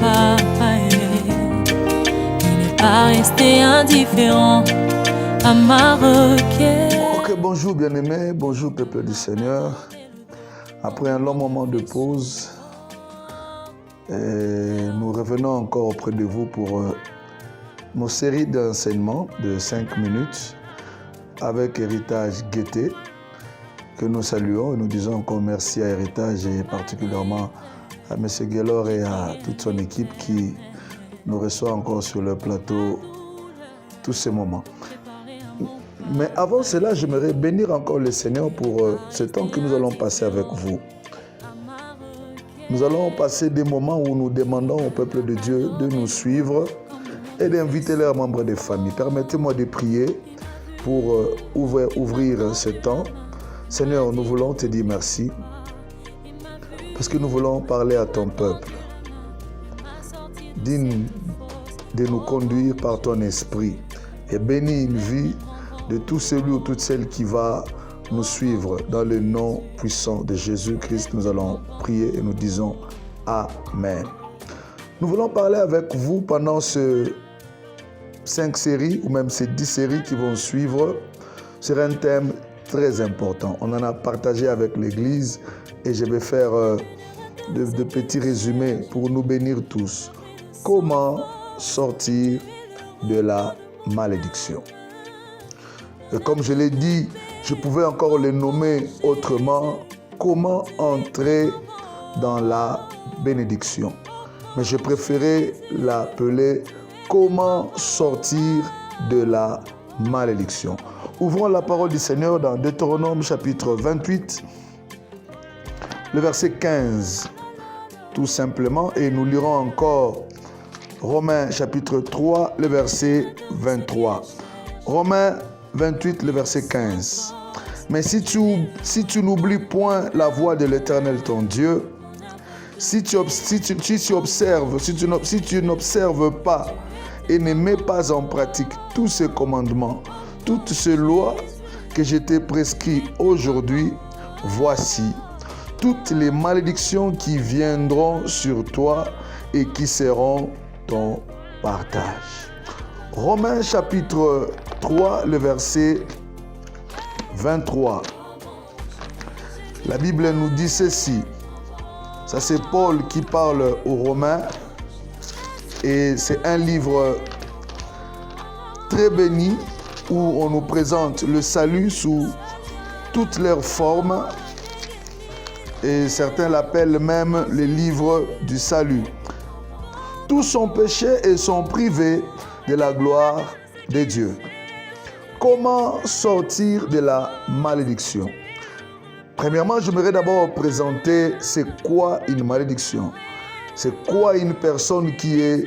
pas. Il n'est pas resté indifférent à ma requête. Ok, bonjour bien-aimés, bonjour peuple du Seigneur. Après un long moment de pause, nous revenons encore auprès de vous pour nos séries d'enseignements de 5 minutes avec Héritage Gaieté, que nous saluons et nous disons encore merci à Héritage et particulièrement à M. Guélor et à toute son équipe qui nous reçoit encore sur le plateau tous ces moments. Mais avant cela, j'aimerais bénir encore le Seigneur pour ce temps que nous allons passer avec vous. Nous allons passer des moments où nous demandons au peuple de Dieu de nous suivre et d'inviter leurs membres de famille. Permettez-moi de prier pour ouvrir ce temps. Seigneur, nous voulons te dire merci parce que nous voulons parler à ton peuple. Digne de nous conduire par ton esprit et bénis une vie de tout celui ou toute celle qui va nous suivre. Dans le nom puissant de Jésus-Christ, nous allons prier et nous disons Amen. Nous voulons parler avec vous pendant ces 5 séries ou même ces 10 séries qui vont suivre sur un thème très important. On en a partagé avec l'Église et je vais faire de petits résumés pour nous bénir tous. Comment sortir de la malédiction? Et comme je l'ai dit, je pouvais encore le nommer autrement. Comment entrer dans la bénédiction? Mais je préférais l'appeler comment sortir de la malédiction. Ouvrons la parole du Seigneur dans Deutéronome chapitre 28, le verset 15, tout simplement. Et nous lirons encore Romains chapitre 3, le verset 23. Romains 28, le verset 15. Mais si tu n'oublies point la voie de l'Éternel ton Dieu, si tu n'observes pas et ne mets pas en pratique tous ces commandements, toutes ces lois que je t'ai prescrites aujourd'hui, voici toutes les malédictions qui viendront sur toi et qui seront ton partage. Romains chapitre 3, le verset 23. La Bible nous dit ceci. Ça, c'est Paul qui parle aux Romains. Et c'est un livre très béni où on nous présente le salut sous toutes leurs formes. Et certains l'appellent même le livre du salut. Tous sont péchés et sont privés de la gloire de Dieu. Comment sortir de la malédiction? Premièrement, j'aimerais d'abord présenter c'est quoi une malédiction. C'est quoi une personne qui est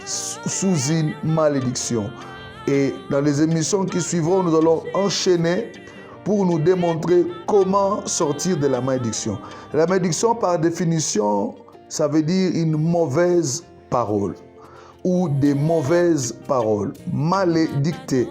sous une malédiction. Et dans les émissions qui suivront, nous allons enchaîner pour nous démontrer comment sortir de la malédiction. La malédiction, par définition, ça veut dire une mauvaise parole ou des mauvaises paroles, malédictées,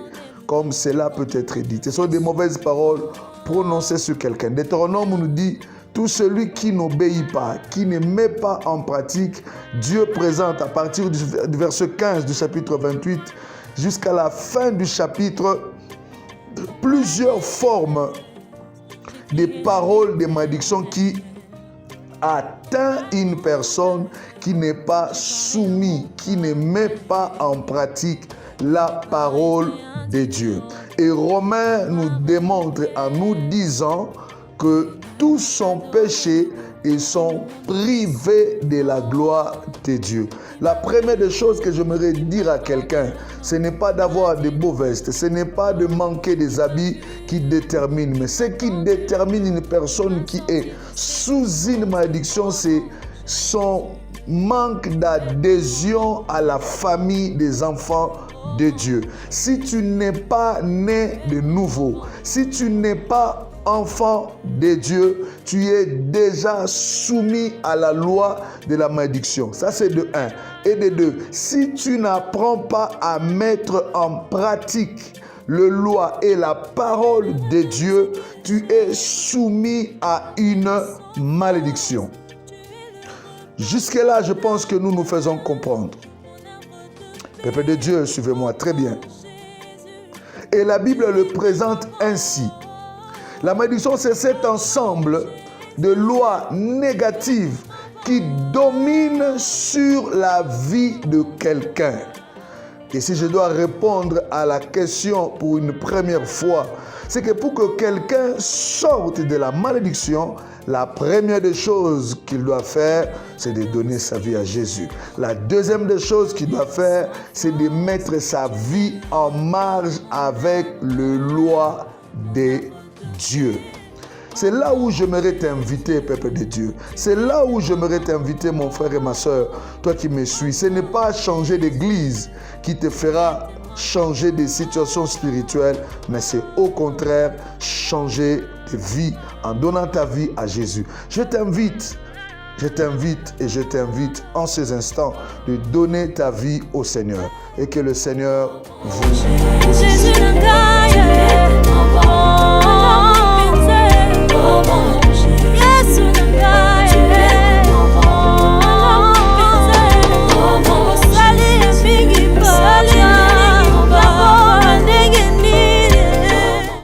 comme cela peut être dit. Ce sont des mauvaises paroles prononcées sur quelqu'un. Deutéronome nous dit, tout celui qui n'obéit pas, qui ne met pas en pratique, Dieu présente à partir du verset 15 du chapitre 28 jusqu'à la fin du chapitre plusieurs formes de paroles de malédiction qui atteint une personne qui n'est pas soumise, qui ne met pas en pratique la parole de Dieu. Et Romains nous démontre en nous disant que tous sont péchés et sont privés de la gloire de Dieu. La première des choses que j'aimerais dire à quelqu'un, ce n'est pas d'avoir de beaux vestes, ce n'est pas de manquer des habits qui déterminent, mais ce qui détermine une personne qui est sous une malédiction, c'est son manque d'adhésion à la famille des enfants de Dieu. Si tu n'es pas né de nouveau, si tu n'es pas enfant de Dieu, tu es déjà soumis à la loi de la malédiction. Ça, c'est de 1. Et de 2, si tu n'apprends pas à mettre en pratique le loi et la parole de Dieu, tu es soumis à une malédiction. Jusque-là, je pense que nous nous faisons comprendre. Peuple de Dieu, suivez-moi très bien. Et la Bible le présente ainsi. La malédiction, c'est cet ensemble de lois négatives qui dominent sur la vie de quelqu'un. Et si je dois répondre à la question pour une première fois, c'est que pour que quelqu'un sorte de la malédiction, la première des choses qu'il doit faire, c'est de donner sa vie à Jésus. La deuxième des choses qu'il doit faire, c'est de mettre sa vie en marge avec le loi de Dieu. C'est là où j'aimerais t'inviter, peuple de Dieu. C'est là où j'aimerais t'inviter, mon frère et ma soeur, toi qui me suis. Ce n'est pas changer d'église qui te fera changer des situations spirituelles, mais c'est au contraire changer de vie en donnant ta vie à Jésus. Je t'invite et je t'invite en ces instants de donner ta vie au Seigneur et que le Seigneur vous... Jésus,